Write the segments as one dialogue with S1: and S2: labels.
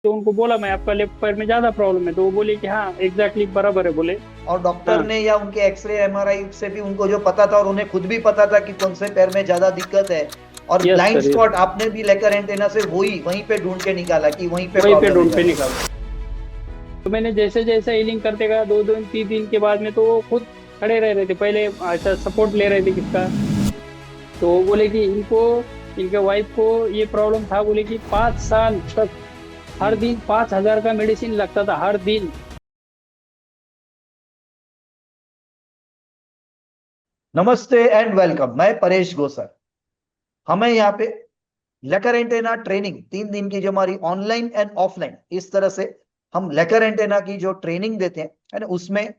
S1: तो उनको बोला मैं आपका लेफ्ट पैर में ज्यादा प्रॉब्लम है, तो वो बोले कि हाँ एग्जैक्टली बराबर है बोले।
S2: और डॉक्टर
S1: हाँ।
S2: ने या उनके एक्सरे एमआरआई से भी उनको जो पता था, और उन्हें खुद भी पता था कि कौन से पैर में ज्यादा दिक्कत है। और
S1: yes
S2: blind
S1: sir, yes.
S2: Spot आपने भी लेकर एंटेना से वही वहीं पे ढूंढ के निकाला कि वहीं पे
S1: वहीं पे
S2: प्रॉब्लम है
S1: ढूंढ पे
S2: ज्यादा।
S1: निकाल। तो मैंने जैसे जैसे हीलिंग करते गया, 2 दिन 3 दिन के बाद में तो वो खुद खड़े रह रहे थे। पहले ऐसा सपोर्ट ले रहे थे किसका, तो वो बोले कि इनको, इनके वाइफ को ये प्रॉब्लम था, बोले कि 5 साल तक हर
S2: हम्म।
S1: दिन 5,000 का मेडिसिन लगता था हर दिन।
S2: नमस्ते एंड वेलकम, मैं परेश गोसर। हमें यहाँ पे लेकर एंटेना ट्रेनिंग 3 दिन की जो हमारी ऑनलाइन एंड ऑफलाइन, इस तरह से हम लेकर एंटेना की जो ट्रेनिंग देते हैं, है ना, उसमें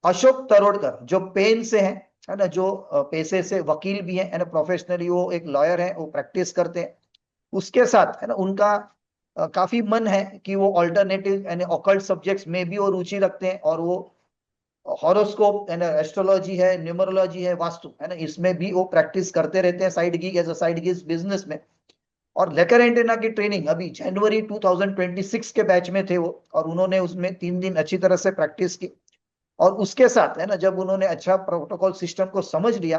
S2: अशोक तरोड़कर जो पेन से हैं, है ना, जो पेशे से वकील भी हैं, है ना, प्रोफेशनली वो एक लॉयर है, वो प्रैक्टिस करते हैं। उसके साथ, है ना, उनका काफी मन है कि वो ऑल्टरनेटिव यानी ऑकल्ट सब्जेक्ट्स में भी वो रुचि रखते हैं, और वो हॉरोस्कोप है ना, एस्ट्रोलॉजी है, न्यूमरोलॉजी है, वास्तु है ना, इसमें भी वो प्रैक्टिस करते रहते हैं side gig, as a side gig business में। और लेकर एंटेना की ट्रेनिंग अभी जनवरी 2026 के बैच में थे वो, और उन्होंने उसमें 3 दिन अच्छी तरह से प्रैक्टिस की। और उसके साथ, है ना, जब उन्होंने अच्छा प्रोटोकॉल सिस्टम को समझ लिया,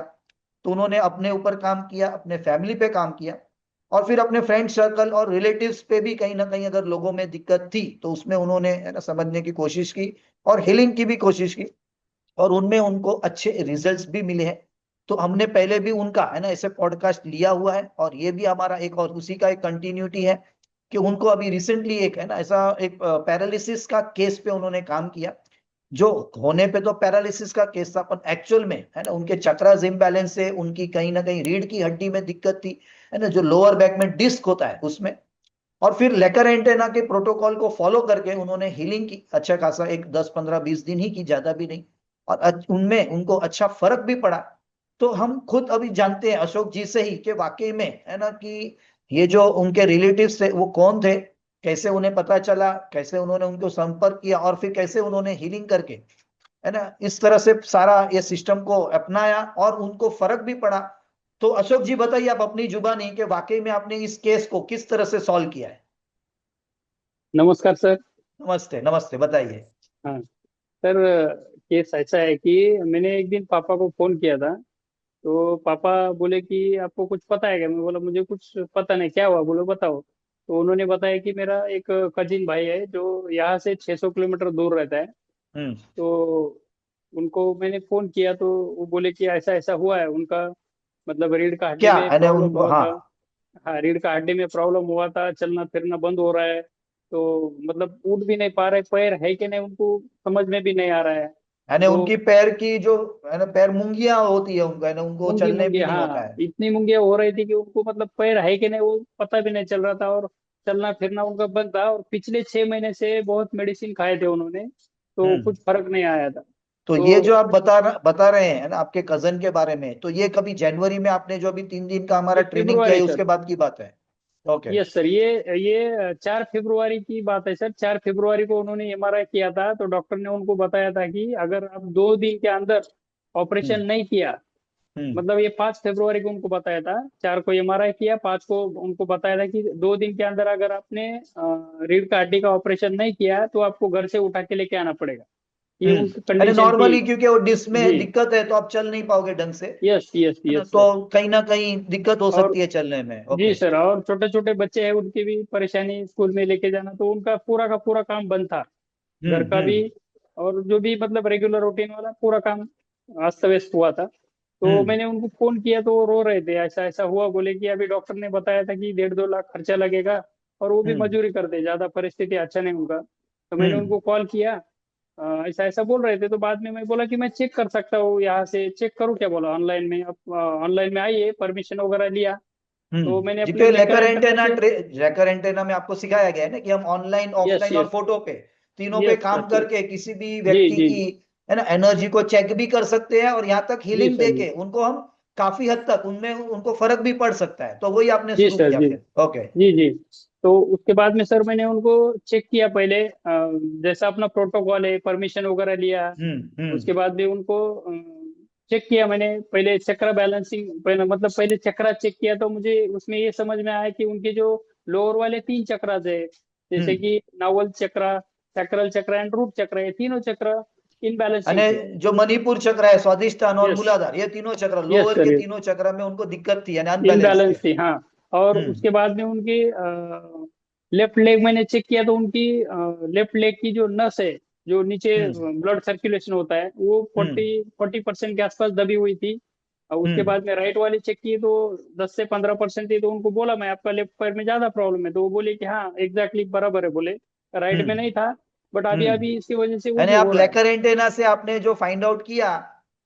S2: तो उन्होंने अपने ऊपर काम किया, अपने फैमिली पे काम किया, और फिर अपने फ्रेंड सर्कल और रिलेटिव्स पे भी कहीं ना कहीं अगर लोगों में दिक्कत थी तो उसमें उन्होंने, है ना, समझने की कोशिश की और हीलिंग की भी कोशिश की। और उनमें उनको अच्छे रिजल्ट्स भी मिले हैं। तो हमने पहले भी उनका, है ना, ऐसे पॉडकास्ट लिया हुआ है, और ये भी हमारा एक और उसी का एक कंटिन्यूटी है कि उनको अभी रिसेंटली एक, है ना, ऐसा एक पैरालिसिस का केस पे उन्होंने काम किया। जो होने पे तो पैरालिसिस का केस था, पर एक्चुअल में, है ना, उनके चक्रास इम्बैलेंस से उनकी कहीं ना कहीं रीढ़ की हड्डी में दिक्कत थी, है ना, जो लोअर बैक में डिस्क होता है उसमें। और फिर लेकर एंटेना के प्रोटोकॉल को फॉलो करके उन्होंने हीलिंग की, अच्छा खासा एक 10 15 20 दिन ही की, ज्यादा भी नहीं। और उनमें उनको अच्छा फर्क भी पड़ा। तो हम खुद अभी जानते हैं अशोक जी से ही कि वाकई में, है ना, कि ये जो उनके रिलेटिव्स थे वो कौन थे, कैसे उन्हें पता चला, कैसे उन्होंने उनको संपर्क किया, और फिर कैसे उन्होंने हीलिंग करके, है ना, इस तरह से सारा ये सिस्टम को अपनाया और उनको फर्क भी पड़ा। तो अशोक जी बताइए आप अपनी जुबानी कि वाकई में आपने इस केस को किस तरह से सॉल्व किया है।
S1: नमस्कार सर।
S2: नमस्ते नमस्ते, बताइए।
S1: हाँ सर, केस ऐसा है कि मैंने एक दिन पापा को फोन किया था। तो पापा बोले कि आपको कुछ पता है क्या? मैं बोला मुझे कुछ पता नहीं, क्या हुआ बोलो बताओ। तो उन्होंने बताया कि मेरा एक कजिन भाई है जो यहाँ से 600 किलोमीटर दूर रहता है।
S2: हम्म।
S1: तो उनको मैंने फोन किया तो वो बोले कि ऐसा ऐसा हुआ है उनका, मतलब रीढ़ का हड्डी
S2: क्या,
S1: में
S2: यानी
S1: प्रॉब्लम
S2: उनको,
S1: हुआ
S2: हाँ,
S1: था। हाँ, रीढ़ का हड्डी में प्रॉब्लम हुआ था, चलना फिरना बंद हो रहा है। तो मतलब उठ भी नहीं पा रहे, पैर है कि नहीं उनको समझ में भी नहीं आ रहा है।
S2: यानी
S1: तो
S2: उनकी पैर की जो, है ना, पैर मुंगिया होती है उनको, है ना, उनको
S1: मूंगी
S2: चलने
S1: मूंगी,
S2: भी नहीं होता
S1: हाँ
S2: है।
S1: इतनी मूंगियां हो रही थी कि उनको मतलब पैर है कि नहीं वो पता भी नहीं चल रहा था, और चलना फिरना उनका बंद था। और पिछले 6 महीने से बहुत मेडिसिन खाए थे उन्होंने, तो
S2: हम्म।
S1: कुछ फर्क नहीं आया था।
S2: तो ये जो
S1: तो
S2: आप बता रहे हैं ना आपके कजन के बारे में, तो ये कभी जनवरी में आपने जो अभी 3 दिन का हमारा
S1: ये
S2: ट्रेनिंग किया
S1: फरवरी
S2: है
S1: सर।
S2: उसके बाद की बात है। ओके।
S1: यस सर, ये 4 फरवरी की बात है सर। 4 फरवरी को उन्होंने एमआरआई किया था, तो डॉक्टर ने उनको बताया था कि अगर आप 2 दिन के अंदर ऑपरेशन
S2: हम्म।
S1: नहीं किया,
S2: हम्म।
S1: मतलब ये 5 फरवरी को उनको बताया था, 4 को एमआरआई किया, 5 को उनको बताया था कि 2 दिन के अंदर अगर आपने रीढ़ का हड्डी का ऑपरेशन नहीं किया तो आपको घर से उठा के लेके आना पड़ेगा। ये उनकी
S2: अरे
S1: कंडीशन थी।
S2: नॉर्मली क्योंकि वो डिस्क में
S1: जी।
S2: दिक्कत है तो आप चल नहीं पाओगे ढंग से,
S1: यस यस
S2: है ना,
S1: यस
S2: तो
S1: सर।
S2: कहीं ना कहीं दिक्कत हो
S1: और
S2: सकती है चलने में।
S1: जी
S2: ओके।
S1: सर, और छोटे छोटे बच्चे हैं उनकी भी परेशानी स्कूल में लेके जाना, तो उनका पूरा का पूरा काम बंद था, घर का भी।
S2: हम्म।
S1: और जो भी मतलब रेगुलर रूटीन वाला पूरा काम अस्त व्यस्त हुआ था। तो
S2: हम्म।
S1: मैंने उनको फोन किया तो वो रो रहे थे, ऐसा ऐसा हुआ, बोले कि अभी डॉक्टर ने बताया था कि 1.5 2 लाख खर्चा लगेगा, और वो भी
S2: हम्म।
S1: मजदूरी करते, ज्यादा परिस्थिति अच्छा नहीं उनका। तो मैंने
S2: हम्म।
S1: उनको कॉल किया, ऐसा ऐसा बोल रहे थे। तो बाद में मैं बोला कि मैं चेक कर सकता हूँ, यहाँ से चेक करूँ क्या, बोला ऑनलाइन में। अब ऑनलाइन में आइए, परमिशन वगैरह लिया। तो मैंने
S2: जी,
S1: अपने
S2: क्योंकि
S1: लेकर एंटेना से।
S2: लेकर एंटेना में आपको सिखाया गया है ना कि हम ऑनलाइन,
S1: यस
S2: ऑफलाइन और
S1: यस
S2: फोटो पे, तीनों पे
S1: यस
S2: काम
S1: सर।
S2: करके किसी भी
S1: जी
S2: व्यक्ति
S1: जी
S2: की, है ना, एनर्जी को चेक भी कर सकते हैं, और यहाँ तक
S1: जी
S2: हीलिंग
S1: सर जी।
S2: देके उनको हम काफी हद तक उनमें उनको फर्क भी पड़ सकता है, तो वही आपने
S1: जी
S2: शुरू
S1: सर
S2: किया
S1: जी।
S2: फिर। ओके।
S1: जी जी। तो उसके बाद में सर मैंने उनको चेक किया पहले, जैसा अपना प्रोटोकॉल है, परमिशन वगैरह लिया।
S2: हम्म।
S1: उसके बाद भी उनको चेक किया मैंने, पहले चक्रा बैलेंसिंग, पहले मतलब पहले चक्रा चेक किया, तो मुझे उसमें ये समझ में आया कि उनके जो लोअर वाले 3 चक्रास है, जैसे
S2: हम्म।
S1: कि नावल चक्र, सैक्रल चक्र एंड रूट चक्र, ये तीनों चक्र
S2: यानी
S1: इनबैलेंसिंग थे।
S2: जो मणिपुर चक्र है, स्वादिष्टान और
S1: यस।
S2: मूलाधार, ये तीनों चक्र,
S1: यस
S2: लोअर के
S1: सर।
S2: तीनों चक्र में उनको दिक्कत थी, यानी अनबैलेंस थे।
S1: इनबैलेंस थी, हाँ। और
S2: हम्म।
S1: उसके बाद में उनकी लेफ्ट लेग मैंने चेक किया तो उनकी लेफ्ट लेग की जो नस है, जो नीचे
S2: हम्म।
S1: ब्लड सर्कुलेशन होता है, वो
S2: हम्म।
S1: 40% के आसपास दबी हुई थी। और उसके
S2: हम्म।
S1: बाद में राइट वाली चेक की तो 10 से 15% थी। तो उनको बोला मैं, आपका लेफ्ट पैर में ज्यादा प्रॉब्लम है, तो वो बोले कि हाँ एग्जैक्टली बराबर है, बोले राइट में
S2: हम्म।
S1: नहीं था, बट अभी
S2: हम्म।
S1: अभी इसकी वजह से वो
S2: यानी
S1: भी
S2: आप
S1: हो रहा है।
S2: लेकर एंटेना से आपने जो फाइंड आउट किया,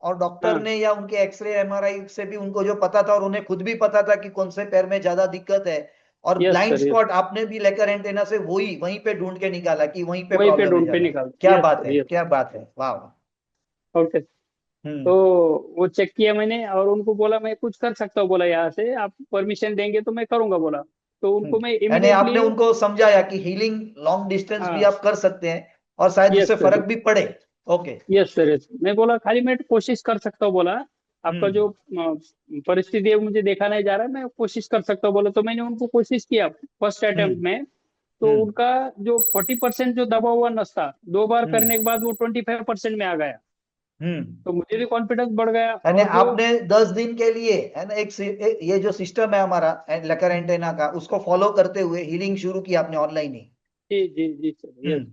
S2: और डॉक्टर
S1: हाँ।
S2: ने या उनके एक्सरे एमआरआई से भी उनको जो पता था, और उन्हें खुद भी पता था कि कौन से पैर में ज्यादा दिक्कत है, और
S1: yes
S2: blind
S1: sir, yes.
S2: Spot आपने भी लेकर एंटेना से वही वहीं पे ढूंढ के निकाला कि वहीं पे
S1: वही पे
S2: प्रॉब्लम है
S1: ढूंढ पे
S2: ज्यादा।
S1: निकाल,
S2: क्या
S1: यस
S2: बात
S1: सर,
S2: है,
S1: यस।
S2: क्या बात है, वाह।
S1: ओके। तो
S2: हम्म।
S1: वो चेक किया मैंने और उनको बोला मैं कुछ कर सकता हूँ, बोला यहाँ से आप परमिशन देंगे तो मैं करूंगा, बोला। तो उनको मैं
S2: यानी आपने
S1: इमिडिएटली।
S2: उनको समझाया कि हीलिंग लॉन्ग डिस्टेंस भी
S1: हाँ।
S2: आप कर सकते हैं, और शायद
S1: यस
S2: उससे
S1: सर।
S2: फर्क भी पड़े। ओके।
S1: Yes sir, yes. मैं बोला खाली मैं कोशिश कर सकता हूँ, बोला आपका
S2: हम्म।
S1: जो परिस्थिति है मुझे देखा नहीं जा रहा है, मैं कोशिश कर सकता हूँ, बोला। तो मैंने उनको कोशिश किया फर्स्ट अटेम्प्ट
S2: हम्म।
S1: में। तो
S2: हम्म।
S1: उनका जो 40% जो दबा हुआ नस था, 2 बार
S2: हम्म।
S1: करने के बाद वो 25% में आ गया।
S2: हम्म।
S1: तो मुझे भी कॉन्फिडेंस बढ़ गया।
S2: यानी
S1: और जो
S2: आपने 10 दिन के लिए, है ना, ये जो सिस्टम है हमारा लेकर एंटेना का, उसको फॉलो करते हुए हीलिंग शुरू की आपने ऑनलाइन ही।
S1: जी जी जी सर, यस।
S2: हम्म।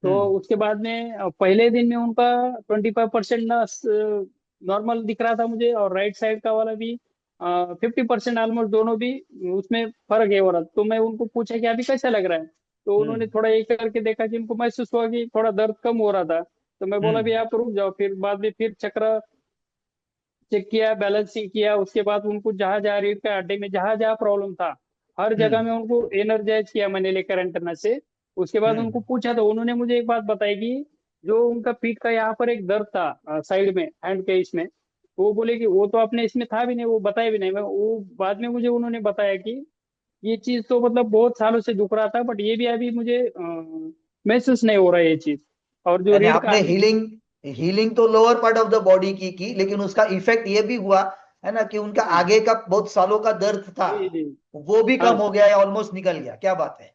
S1: तो
S2: हम्म।
S1: उसके बाद में पहले दिन में उनका 25% ना नॉर्मल दिख रहा था मुझे, और राइट साइड का वाला भी 50% ऑलमोस्ट, दोनों भी उसमें फर्क है हो रहा। तो मैं उनको पूछा कि अभी कैसा लग रहा है। तो उन्होंने
S2: हम्म।
S1: थोड़ा ये करके देखा कि उनको महसूस हुआ कि थोड़ा दर्द कम हो रहा था। तो मैं बोला भी
S2: हम्म।
S1: आप रुक जाओ, फिर बाद में फिर चक्र चेक किया, बैलेंसिंग किया। उसके बाद उनको जहां जहां रीढ़ का हड्डी में जहां जहां प्रॉब्लम था, हर जगह में
S2: हम्म।
S1: उनको एनर्जाइज किया मैंने लेकर एंटेना से। उसके बाद
S2: हम्म।
S1: उनको पूछा तो उन्होंने मुझे एक बात बताई कि जो उनका पीठ का यहाँ पर एक दर्द था साइड में, हैंड के इसमें, वो बोले कि वो तो आपने इसमें था भी नहीं, वो बताया भी नहीं। मैं वो बाद में मुझे उन्होंने बताया कि ये चीज तो मतलब बहुत सालों से दुख रहा था, बट ये भी अभी मुझे महसूस नहीं हो रहा है ये चीज। और जो
S2: यानी
S1: रीढ़ का
S2: आपने
S1: हड्डी।
S2: हीलिंग हीलिंग तो lower part of the body की, लेकिन उसका इफेक्ट ये भी हुआ, है ना, कि उनका
S1: हाँ।
S2: आगे का बहुत सालों का दर्द था,
S1: जी जी।
S2: वो भी
S1: हाँ
S2: कम हो गया या ऑलमोस्ट निकल गया। क्या बात है।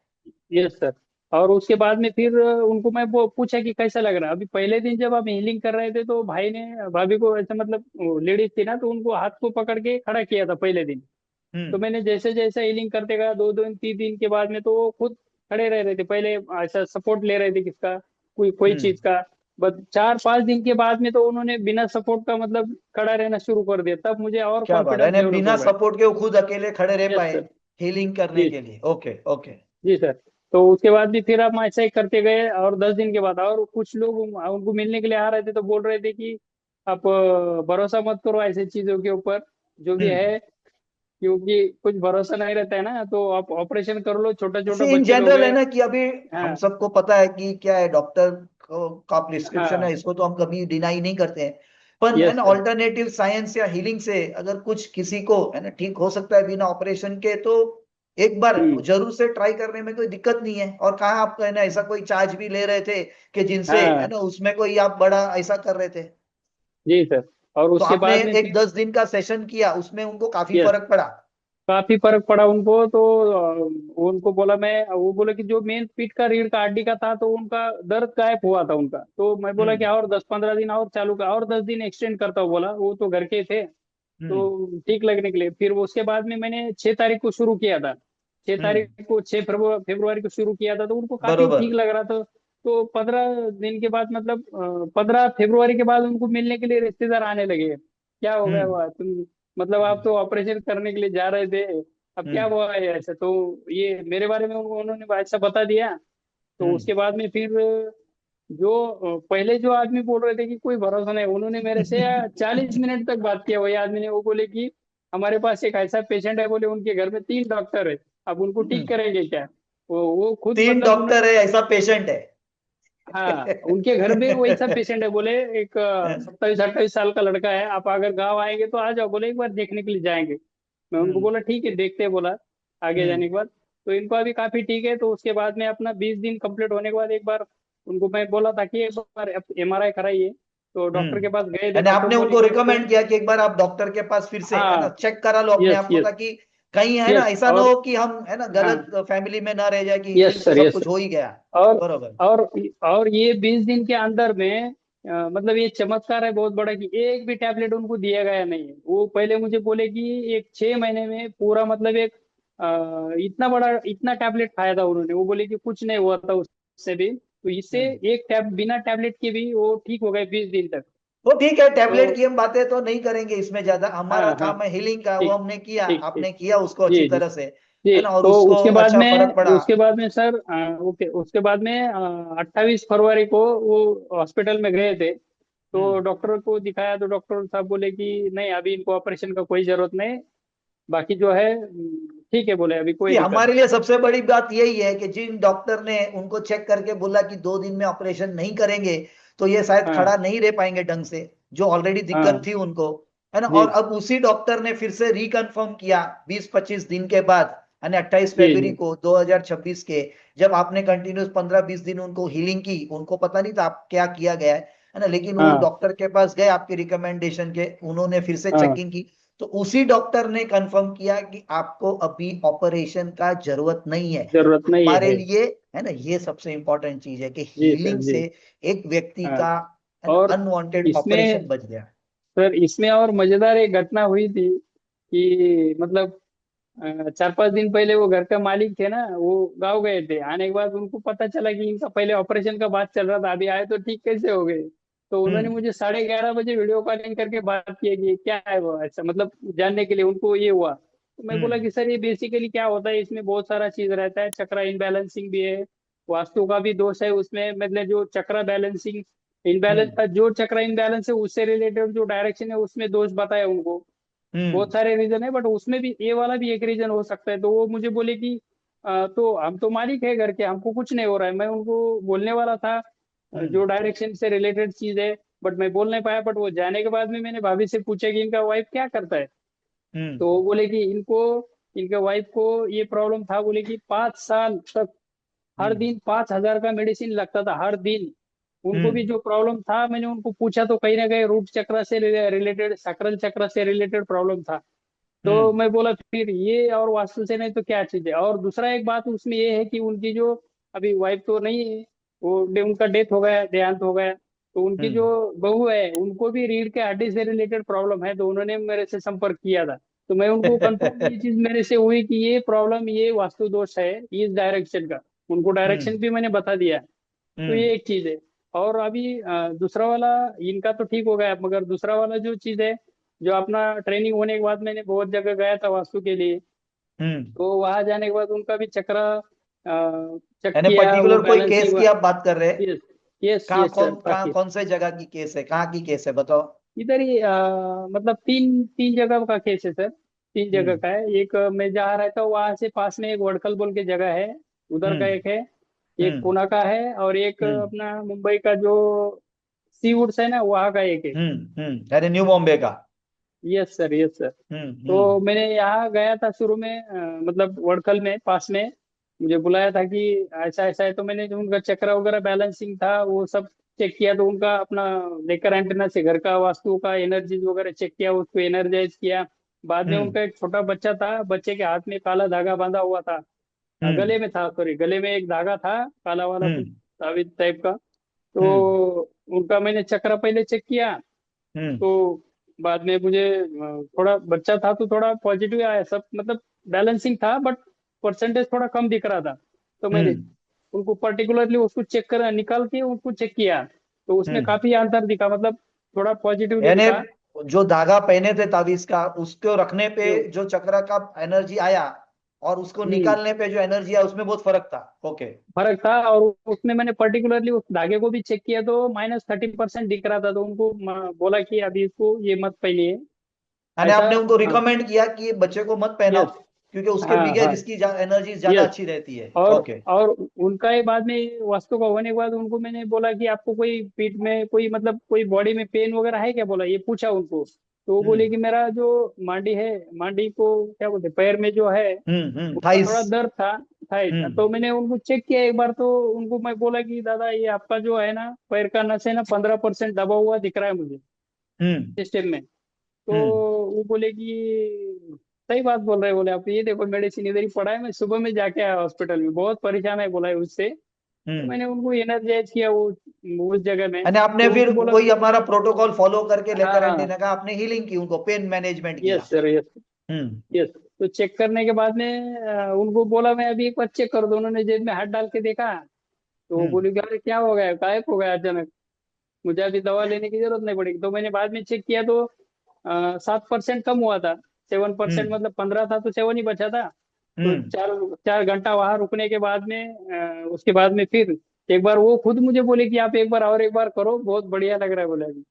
S1: Yes sir. और उसके बाद में फिर उनको मैं वो पूछा कि कैसा लग रहा है। अभी पहले दिन जब आप हीलिंग कर रहे थे तो भाई ने भाभी को ऐसे, मतलब लेडीज थी ना, तो उनको हाथ को पकड़ के खड़ा किया था पहले दिन। तो
S2: हम्म।
S1: मैंने जैसे जैसे हीलिंग करते गया, 2 दिन 3 दिन के बाद में तो वो खुद खड़े रह रहे थे। पहले ऐसा सपोर्ट ले रहे थे किसका, कोई कोई
S2: हम्म।
S1: चीज का। बस 4 5 दिन के बाद में तो उन्होंने बिना सपोर्ट का मतलब खड़ा रहना शुरू कर दिया। तब मुझे और
S2: क्या बात है,
S1: कॉन्फिडेंस
S2: यानी
S1: डेवलप
S2: बिना
S1: हो गया।
S2: सपोर्ट के वो खुद अकेले खड़े रह
S1: यस
S2: पाए
S1: सर।
S2: हीलिंग करने
S1: जी
S2: के लिए। ओके। ओके।
S1: जी सर। तो उसके बाद भी फिर हम ऐसा ही करते गए, और 10 दिन के बाद और कुछ लोग उनको मिलने के लिए आ रहे थे, तो बोल रहे थे कि आप भरोसा मत करो ऐसी चीजों के ऊपर, जो भी
S2: हम्म।
S1: है, क्योंकि कुछ भरोसा नहीं रहता है ना, तो आप ऑपरेशन कर लो, छोटे छोटे
S2: ऐसे इन
S1: बच्चे लोग
S2: जनरल है
S1: हैं।
S2: ना कि अभी हम
S1: हाँ
S2: सबको पता है कि क्या है, डॉक्टर का प्रिस्क्रिप्शन है,
S1: हाँ।
S2: इसको तो हम कभी डिनाई नहीं करते हैं। पर है
S1: यस
S2: ना,
S1: सर।
S2: ऑल्टरनेटिव साइंस या हीलिंग से अगर कुछ किसी को, है ना, ठीक हो सकता है बिना ऑपरेशन के, तो एक बार
S1: हम्म।
S2: जरूर से ट्राई करने में कोई दिक्कत नहीं है। और कहाँ आप, है ना, ऐसा कोई चार्ज भी ले रहे थे कि जिनसे, है
S1: हाँ
S2: ना, उसमें कोई आप बड़ा ऐसा कर रहे थे?
S1: जी सर। और
S2: तो
S1: उसके
S2: आपने
S1: बाद में
S2: एक
S1: फिर।
S2: 10 दिन का सेशन किया, उसमें उनको काफी
S1: यस।
S2: फर्क पड़ा?
S1: काफी फर्क पड़ा उनको। तो उनको बोला मैं, वो बोले कि जो मेन पीठ का रीढ़ का हड्डी का था, तो उनका दर्द गायब हुआ था उनका। तो मैं बोला कि
S2: हम्म।
S1: और 10 15 दिन और चालू का, और 10 दिन एक्सटेंड करता हूँ, बोला। वो तो घर के थे,
S2: हम्म।
S1: तो ठीक लगने के लिए। फिर वो उसके बाद में मैंने 6 तारीख को शुरू किया था। छह
S2: हम्म।
S1: तारीख को 6 फरवरी को शुरू किया था, तो उनको काफी
S2: बरोबर।
S1: ठीक लग रहा था। तो 15 दिन के बाद, मतलब 15 फरवरी के बाद उनको मिलने के लिए रिश्तेदार आने लगे। क्या हो गया
S2: हम्म।
S1: हुआ तुम, मतलब आप तो ऑपरेशन करने के लिए जा रहे थे, अब क्या
S2: हम्म।
S1: हुआ है ऐसा। तो ये मेरे बारे में उन्होंने ऐसा बता दिया। तो
S2: हम्म।
S1: उसके बाद में फिर जो पहले जो आदमी बोल रहे थे कि कोई भरोसा नहीं, उन्होंने मेरे से 40 मिनट तक बात किया। वही आदमी ने, वो बोले कि हमारे पास एक ऐसा पेशेंट है, बोले उनके घर में 3 डॉक्टर है, अब उनको ठीक
S2: हम्म।
S1: करेंगे क्या। वो खुद,
S2: तीन
S1: मतलब
S2: डॉक्टर
S1: उन्होंने।
S2: है, ऐसा पेशेंट है?
S1: हाँ, उनके घर में वैसा पेशेंट है, बोले एक 27 28 साल का लड़का है, आप अगर गाँव आएंगे तो आ जाओ, बोले एक बार देखने के लिए जाएंगे। मैं उनको
S2: हम्म।
S1: बोला ठीक है, देखते हैं, बोला आगे
S2: हम्म।
S1: जाने के बाद। तो इनको अभी काफी ठीक है। तो उसके बाद में अपना 20 दिन कंप्लीट होने के बाद एक बार उनको मैं बोला था कि एक बार MRI कराइए। तो डॉक्टर के पास गए थे,
S2: यानी
S1: डॉक्टर
S2: आपने
S1: बोले
S2: उनको
S1: कि आपको।
S2: रिकमेंड किया कि एक बार आप डॉक्टर के पास फिर से, है ना,
S1: हाँ।
S2: चेक करा लो अपने
S1: यस
S2: आप को,
S1: यस।
S2: ताकि कहीं है ना,
S1: यस।
S2: ऐसा ना
S1: और
S2: हो कि हम है ना गलत
S1: हाँ।
S2: फैमिली में ना रह जाए कि हीलिंग
S1: यस
S2: तो
S1: सर,
S2: सब
S1: यस
S2: कुछ
S1: सर।
S2: हो ही गया।
S1: और
S2: बरोबर।
S1: और और ये 20 दिन के अंदर में मतलब ये चमत्कार है बहुत बड़ा कि एक भी टैबलेट उनको दिया गया नहीं है। वो पहले मुझे बोले कि एक 6 महीने में पूरा मतलब एक इतना बड़ा इतना टैबलेट खाया था उन्होंने। वो बोले कि कुछ नहीं हुआ था उससे भी, तो इससे
S2: हम्म।
S1: एक टैब बिना टैबलेट के भी वो ठीक हो गए 20 दिन तक।
S2: वो ठीक है,
S1: तो
S2: टैबलेट की हम बातें तो नहीं करेंगे इसमें ज्यादा, हमारा
S1: हाँ हाँ।
S2: काम है हीलिंग का, वो
S1: ठीक
S2: हमने किया,
S1: ठीक ठीक।
S2: आपने किया उसको अच्छी
S1: जी जी
S2: तरह से, है
S1: जी।
S2: ना, और
S1: तो
S2: उसको
S1: उसके बाद
S2: अच्छा फर्क
S1: में
S2: पड़ा।
S1: उसके बाद में सर ओके, उसके बाद में 28 फरवरी को वो हॉस्पिटल में गए थे। तो
S2: हम्म।
S1: डॉक्टर को दिखाया तो डॉक्टर साहब बोले कि नहीं, अभी इनको ऑपरेशन का कोई जरूरत नहीं, बाकी जो है ठीक है, बोले अभी कोई
S2: जी,
S1: दिक्कत
S2: हमारे
S1: नहीं।
S2: लिए सबसे बड़ी बात यही है कि जिन डॉक्टर ने उनको चेक करके बोला कि 2 दिन में ऑपरेशन नहीं करेंगे, तो ये शायद खड़ा
S1: हाँ
S2: नहीं रह पाएंगे ढंग से, जो ऑलरेडी दिक्कत
S1: हाँ।
S2: थी उनको, है ना।
S1: जी
S2: और अब उसी डॉक्टर ने फिर से रिकन्फर्म किया 20-25 दिन के बाद, यानी 28
S1: जी
S2: फरवरी
S1: जी।
S2: को 2026 के, जब आपने कंटिन्यूस 15-20 दिन उनको हीलिंग की, उनको पता नहीं था आप क्या किया गया है ना, लेकिन वो
S1: हाँ
S2: डॉक्टर के पास गए आपके रिकमेंडेशन के, उन्होंने फिर से
S1: हाँ।
S2: चेकिंग की, तो उसी डॉक्टर ने कंफर्म किया कि आपको अभी ऑपरेशन का जरूरत नहीं है।
S1: जरूरत नहीं
S2: हमारे
S1: है।
S2: लिए, है ना, ये सबसे इंपॉर्टेंट चीज है कि
S1: जी सर
S2: हीलिंग
S1: जी।
S2: से एक व्यक्ति
S1: हाँ।
S2: का, है ना,
S1: और
S2: अनवांटेड
S1: इसमें
S2: ऑपरेशन बच गया।
S1: सर, इसमें और मजेदार एक घटना हुई थी कि मतलब 4-5 दिन पहले वो घर का मालिक थे ना, वो गाँव गए थे। आने के बाद उनको पता चला कि इनका पहले ऑपरेशन का बात चल रहा था, अभी आए तो ठीक कैसे हो गए। तो उन्होंने
S2: हम्म।
S1: मुझे 11:30 बजे वीडियो कॉलिंग करके बात की है कि क्या है वो, ऐसा मतलब जानने के लिए उनको ये हुआ। तो मैं बोला
S2: हम्म।
S1: कि सर ये बेसिकली क्या होता है, इसमें बहुत सारा चीज रहता है, चक्रा इनबैलेंसिंग भी है, वास्तु का भी दोष है उसमें। मतलब जो चक्रा बैलेंसिंग इनबैलेंस
S2: हम्म।
S1: था, जो चक्रा इनबैलेंस है उससे रिलेटेड जो डायरेक्शन है उसमें दोष बताया उनको।
S2: हम्म।
S1: बहुत सारे रीजन है, बट उसमें भी ये वाला भी एक रीजन हो सकता है। तो वो मुझे बोले कि तो हम तो मालिक है घर के, हमको कुछ नहीं हो रहा है। मैं उनको बोलने वाला था
S2: हम्म।
S1: जो डायरेक्शन से रिलेटेड चीज है, बट मैं बोल नहीं पाया। बट वो जाने के बाद में मैंने भाभी से पूछा कि इनका वाइफ क्या करता है।
S2: हम्म।
S1: तो वो बोले कि इनको इनके वाइफ को ये प्रॉब्लम था। बोले कि 5 साल तक हर
S2: हम्म।
S1: दिन 5,000 का मेडिसिन लगता था हर दिन। उनको भी
S2: हम्म।
S1: जो प्रॉब्लम था, मैंने उनको पूछा तो कहीं ना कहीं रूट चक्र से रिलेटेड, सकरल चक्र से रिलेटेड प्रॉब्लम था। तो
S2: हम्म।
S1: मैं बोला फिर ये और वास्तु से नहीं तो क्या चीज है। और दूसरा एक बात उसमें ये है कि उनकी जो अभी वाइफ तो नहीं है, वो उनका डेथ हो गया, देहांत हो गया। तो उनकी जो
S2: हम्म।
S1: बहू है उनको भी रीढ़ के हड्डी से रिलेटेड प्रॉब्लम है, तो उन्होंने मेरे से संपर्क किया था। तो मैं उनको कंफर्म ये चीज मेरे से हुई कि ये प्रॉब्लम ये वास्तु दोष है इस डायरेक्शन का। उनको डायरेक्शन
S2: हम्म।
S1: भी मैंने बता दिया। तो
S2: हम्म।
S1: ये एक चीज है। और अभी दूसरा वाला इनका तो ठीक हो गया, मगर दूसरा वाला जो चीज है, जो अपना ट्रेनिंग होने के बाद मैंने बहुत जगह गया था वास्तु के लिए।
S2: हम्म।
S1: तो वहां जाने के बाद उनका भी चक्रा चेक
S2: यानी
S1: किया, वो
S2: पर्टिकुलर कोई केस
S1: बैलेंसिंग।
S2: की आप बात कर रहे हैं?
S1: यस यस
S2: कहाँ
S1: यस सर,
S2: कौन कहाँ
S1: काफी।
S2: कौन से जगह की केस है, कहाँ की केस है, बताओ।
S1: इधर ही मतलब तीन तीन जगह का केस है सर। तीन जगह
S2: हम्म।
S1: का है। एक मैं जहाँ रहता हूँ वहां से पास में एक वडखल बोल के जगह है, उधर का
S2: हम्म।
S1: एक है। एक
S2: हम्म।
S1: पुणे का है, और एक
S2: हम्म।
S1: अपना मुंबई का जो सी वुड्स है ना, वहाँ का एक है।
S2: अरे न्यू बॉम्बे का।
S1: Yes sir, yes sir.
S2: Hmm.
S1: तो
S2: हम्म।
S1: मैंने यहाँ गया था शुरू में मतलब वडखल में पास में, मुझे बुलाया था कि ऐसा ऐसा है। तो मैंने जो उनका चक्र वगैरह बैलेंसिंग था वो सब चेक किया। तो उनका अपना लेकर एंटेना से घर का वास्तु का एनर्जीज वगैरह चेक किया, उसको एनर्जाइज किया। बाद में
S2: हम्म।
S1: उनका एक छोटा बच्चा था, बच्चे के हाथ में काला धागा बांधा हुआ था।
S2: हम्म।
S1: गले में था, सॉरी, गले में एक धागा था काला वाला, कुछ
S2: हम्म।
S1: ताबीज टाइप का।
S2: हम्म।
S1: तो उनका मैंने चक्र पहले चेक किया।
S2: हम्म।
S1: तो बाद में मुझे थोड़ा बच्चा था तो थोड़ा पॉजिटिव आया सब, मतलब बैलेंसिंग था, बट परसेंटेज थोड़ा कम दिख रहा था। तो मैंने
S2: हम्म।
S1: उनको पर्टिकुलरली उसको चेक कर निकाल के उनको चेक किया। तो उसमें
S2: हम्म।
S1: काफी अंतर दिखा, मतलब थोड़ा पॉजिटिवली
S2: यानी
S1: दिखा।
S2: जो धागा पहने थे ताबीज का, उसको रखने पे
S1: जो
S2: जो चक्र का एनर्जी आया, और उसको
S1: हम्म
S2: निकालने पे जो एनर्जी आया, उसमें बहुत फर्क था। ओके।
S1: फर्क था। और उसमें मैंने पर्टिकुलरली उस धागे को भी चेक किया तो -30% दिख रहा था। तो उनको बोला कि अभी इसको ये मत पहनिए,
S2: यानी
S1: ऐसा।
S2: आपने उनको रिकमेंड किया कि ये बच्चे को मत पहनाओ,
S1: यस।
S2: क्योंकि उसके
S1: हाँ
S2: बगैर
S1: हाँ।
S2: इसकी एनर्जी ज्यादा
S1: यस।
S2: अच्छी रहती है।
S1: और
S2: ओके।
S1: और उनका ये बाद में वास्तु का होने के बाद उनको मैंने बोला कि आपको कोई पीठ में कोई मतलब कोई बॉडी में पेन वगैरह है क्या, बोला, ये पूछा उनको। तो वो बोले
S2: हम्म।
S1: कि मेरा जो मांडी है, मांडी को क्या बोलते हैं, पैर में जो है उसका
S2: थाइस।
S1: थोड़ा दर्द था। तो
S2: हम्म।
S1: मैंने उनको चेक किया एक बार। तो उनको मैं बोला कि दादा ये आपका जो है ना पैर का नस है ना, 15% दबा हुआ दिख रहा है मुझे
S2: हम्म।
S1: सिस्टम में। तो
S2: हम्म।
S1: वो बोले कि सही बात बोल रहे हैं, बोले आप ये देखो मेडिसिन इधर ही पड़ा है, मैं सुबह में जाके आया हॉस्पिटल में, बहुत परेशान है बोला है उससे। तो
S2: हम्म।
S1: मैंने उनको एनर्जाइज किया वो उस जगह में।
S2: यानी आपने
S1: तो
S2: फिर
S1: उन्होंने बोला
S2: वही हमारा प्रोटोकॉल फॉलो करके
S1: हाँ
S2: लेकर
S1: हाँ,
S2: एंटीना का आपने हीलिंग की, उनको पेन मैनेजमेंट किया।
S1: Yes sir, yes.
S2: Hmm.
S1: Yes. तो चेक करने के बाद में उनको बोला मैं अभी एक बार चेक कर दो, उन्होंने जेब में हाथ डाल के देखा। तो वो
S2: हम्म।
S1: बोली कि अरे क्या हो गया, गायब हो गया अचानक, मुझे अभी दवा लेने की जरूरत नहीं पड़ेगी। तो मैंने बाद में चेक किया तो 7% कम हुआ था। 7%,
S2: हम्म।
S1: मतलब 15 था तो 7 ही बचा था। तो
S2: हम्म।
S1: 4 4 घंटा वहां रुकने के बाद में उसके बाद में फिर एक बार वो खुद मुझे बोले कि आप एक बार और एक बार करो, बहुत बढ़िया लग रहा है बोले अभी।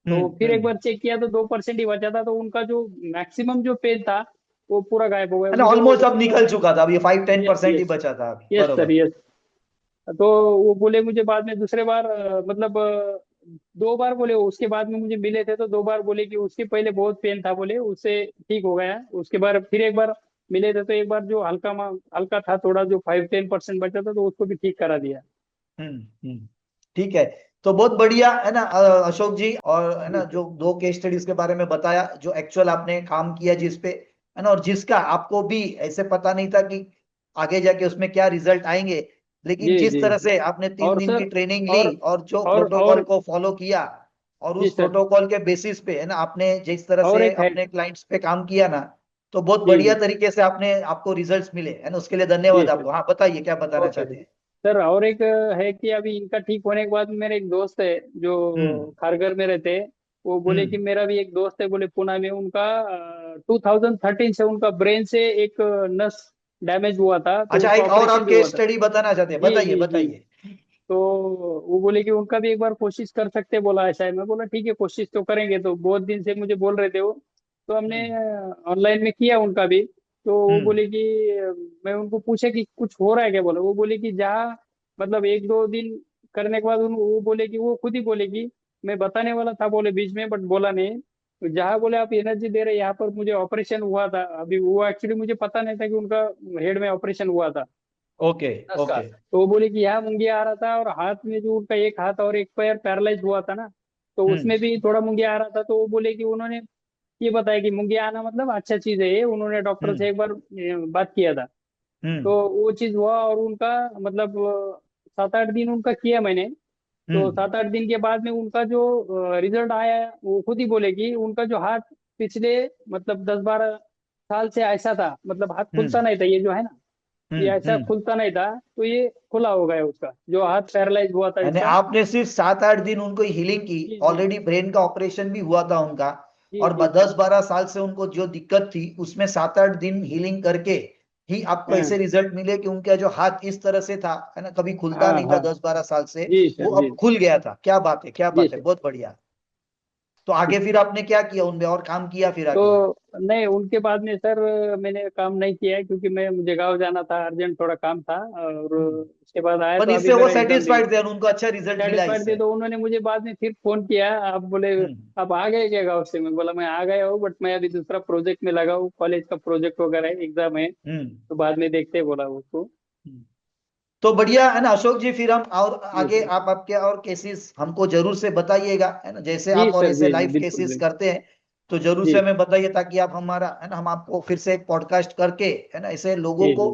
S1: तो फिर एक
S2: हम्म।
S1: बार चेक किया तो 2% ही बचा था, तो उनका जो मैक्सिमम जो पेन था वो पूरा गायब हो गया
S2: है ना,
S1: मुझे वो
S2: ऑलमोस्ट अब
S1: मतलब।
S2: निकल चुका था, अब ये 5-10%
S1: यस
S2: ही
S1: यस।
S2: बचा था अभी,
S1: यस सर,
S2: बरोबर।
S1: यस। तो वो बोले मुझे बाद में दूसरे बार मतलब 2 बार बोले, उसके बाद में मुझे मिले थे तो 2 बार बोले कि उसके पहले बहुत पेन था बोले, उससे ठीक हो गया। उसके बाद फिर एक बार मिले थे तो एक बार जो हल्का था थोड़ा, जो 5-10% बचा था तो उसको भी ठीक करा दिया।
S2: हम्म। ठीक है। तो बहुत बढ़िया है ना अशोक जी, और है
S1: जी
S2: ना
S1: सर।
S2: जो 2 केस स्टडीज के बारे में बताया, जो एक्चुअल आपने काम किया जिस पे, है ना, और जिसका आपको भी ऐसे पता नहीं था कि आगे जाके उसमें क्या रिजल्ट आएंगे, लेकिन
S1: जी
S2: जिस
S1: जी।
S2: तरह से आपने तीन
S1: और
S2: दिन की
S1: सर,
S2: ट्रेनिंग ली
S1: और
S2: और जो
S1: और
S2: प्रोटोकॉल को फॉलो किया, और
S1: जी
S2: उस
S1: सर,
S2: प्रोटोकॉल के बेसिस पे, है ना, आपने जिस तरह
S1: और
S2: से
S1: एक है।
S2: अपने क्लाइंट्स पे काम किया ना, तो बहुत
S1: जी
S2: बढ़िया
S1: जी।
S2: तरीके से आपने आपको रिजल्ट्स मिले, है ना, उसके लिए
S1: जी
S2: धन्यवाद
S1: सर।
S2: आपको। हाँ, बताइए क्या बताना
S1: ओके
S2: चाहते
S1: सर।
S2: हैं।
S1: सर और एक है कि अभी इनका ठीक होने के बाद मेरे एक दोस्त है
S2: हम्म।
S1: जो खारघर में रहते हैं। वो बोले कि
S2: हम्म।
S1: मेरा भी एक दोस्त है बोले पुणे में, उनका 2013 से उनका ब्रेन से एक नस डैमेज हुआ था, तो
S2: अच्छा,
S1: उसका
S2: एक और
S1: ऑपरेशन
S2: आप
S1: भी हुआ
S2: केस
S1: था।
S2: स्टडी बताना चाहते हैं,
S1: जी
S2: बताइए
S1: जी जी।
S2: बताइए।
S1: तो वो बोले कि उनका भी एक बार कोशिश कर सकते, बोला ऐसा है। मैं बोला ठीक है, कोशिश तो करेंगे। तो बहुत दिन से मुझे बोल रहे थे वो, तो हमने
S2: हम्म।
S1: ऑनलाइन में किया उनका भी। तो वो
S2: हम्म।
S1: बोले कि मैं उनको पूछे कि कुछ हो रहा है क्या, बोला। वो बोले कि जहाँ मतलब 1-2 दिन करने के बाद वो बोले कि वो खुद ही बोले कि मैं बताने वाला था बोले बीच में, बट बोला नहीं। तो जहाँ बोले आप एनर्जी दे रहे, यहाँ पर मुझे ऑपरेशन हुआ था अभी, वो एक्चुअली मुझे पता नहीं था कि उनका हेड में ऑपरेशन हुआ था
S2: ओके।
S1: नस का।
S2: ओके।
S1: तो वो बोले कि यहाँ मुंगिया आ रहा था, और हाथ में जो उनका एक हाथ और एक पैर पैरालाइज हुआ था ना, तो
S2: हम्म।
S1: उसमें भी थोड़ा मुंगिया आ रहा था। तो वो बोले कि उन्होंने ये बताया कि मुंगिया आना मतलब अच्छा चीज है ये, उन्होंने डॉक्टर
S2: हम्म।
S1: से एक बार बात किया था।
S2: हम्म।
S1: तो वो चीज हुआ, और उनका मतलब 7-8 दिन उनका किया मैंने। तो
S2: हम्म।
S1: 7-8 दिन के बाद में उनका जो रिजल्ट आया, वो खुद ही बोले कि उनका जो हाथ पिछले मतलब 10-12 साल से ऐसा था, मतलब हाथ खुलता
S2: हम्म।
S1: नहीं था ये जो है ना, ये ऐसा
S2: हम्म।
S1: खुलता नहीं था, तो ये खुला हो गया उसका, जो हाथ पैरालाइज हुआ था
S2: यानी
S1: इसका।
S2: आपने सिर्फ 7-8 दिन उनको हीलिंग की,
S1: जी जी
S2: ऑलरेडी ब्रेन का ऑपरेशन भी हुआ था उनका,
S1: जी
S2: और
S1: जी जी।
S2: 10-12 साल से उनको जो दिक्कत थी उसमें 7-8 दिन हीलिंग करके ही आपको
S1: हाँ
S2: ऐसे रिजल्ट मिले कि उनका जो हाथ इस तरह से था, है ना, कभी खुलता
S1: हाँ
S2: नहीं था
S1: हाँ।
S2: 10-12 साल से,
S1: जी
S2: वो
S1: सर, जी।
S2: अब खुल गया था। क्या बात है, क्या
S1: जी
S2: बात है,
S1: सर।
S2: बहुत बढ़िया। तो आगे फिर आपने क्या किया उनमें, और काम किया फिर आगे।
S1: तो नहीं, उनके बाद में सर मैंने काम नहीं किया है, क्योंकि मुझे गाँव जाना था, अर्जेंट थोड़ा काम था। और
S2: हम्म।
S1: उसके बाद आया
S2: पर
S1: तो अभी
S2: इससे वो
S1: मेरा एग्जाम दे
S2: सेटिस्फाइड थे और उनको अच्छा रिजल्ट मिला
S1: सेटिस्फाइड थे।
S2: इससे।
S1: तो उन्होंने मुझे बाद में फिर फोन किया, आप बोले
S2: हम्म।
S1: आप आ गए क्या गाँव से। मैं बोला मैं आ गया हूँ, बट मैं अभी दूसरा प्रोजेक्ट में लगा हूँ, कॉलेज का प्रोजेक्ट वगैरह है, एग्जाम है,
S2: हम्म।
S1: तो बाद में देखते हैं, बोला उसको।
S2: हम्म। तो बढ़िया है ना अशोक जी, फिर हम और
S1: जी
S2: आगे
S1: सर।
S2: आप आपके और केसेस हमको जरूर से बताइएगा, है ना, जैसे
S1: जी
S2: आप और
S1: सर,
S2: ऐसे
S1: जी जी,
S2: लाइव
S1: बिल्कुल
S2: केसेस
S1: बिल्कुल।
S2: करते हैं, तो जरूर से
S1: जी
S2: हमें बताइए, ताकि आप हमारा, है ना, हम आपको फिर से एक पॉडकास्ट करके, है ना, ऐसे लोगों
S1: जी
S2: को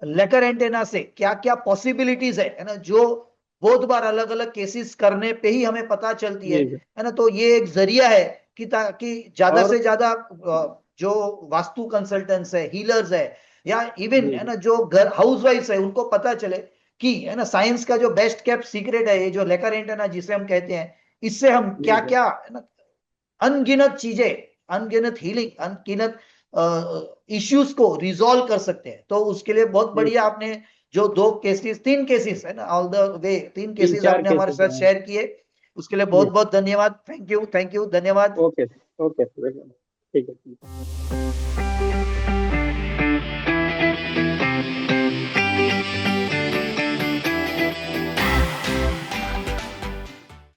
S1: जी
S2: लेकर एंटेना से क्या क्या पॉसिबिलिटीज है ना, जो बहुत बार अलग अलग केसेस करने पे ही हमें पता चलती
S1: जी जी।
S2: है ना, तो ये एक जरिया है कि ताकि ज्यादा
S1: और
S2: से ज्यादा जो वास्तु कंसल्टेंट्स है, हीलर्स है, या इवन,
S1: जी
S2: है
S1: जी
S2: ना, जो घर हाउसवाइफ है, उनको पता चले कि, है ना, साइंस का जो बेस्ट केप्ट सीक्रेट है, ये जो लेकर एंटेना जिसे हम कहते हैं, इससे हम
S1: जी
S2: क्या
S1: सर।
S2: क्या, है ना, अनगिनत चीजें, अनगिनत हीलिंग, अनगिनत इश्यूज को रिजॉल्व कर सकते हैं। तो उसके लिए बहुत
S1: जी
S2: बढ़िया
S1: सर।
S2: आपने जो 2 केसेस, 3 केसेस, है ना, ऑल द वे 3 केसेस
S1: 3-4
S2: आपने हमारे
S1: केसेस
S2: साथ
S1: हैं।
S2: शेयर किए, उसके लिए बहुत
S1: जी
S2: बहुत धन्यवाद। थैंक यू, थैंक यू, धन्यवाद।
S1: ओके। ओके, ठीक है।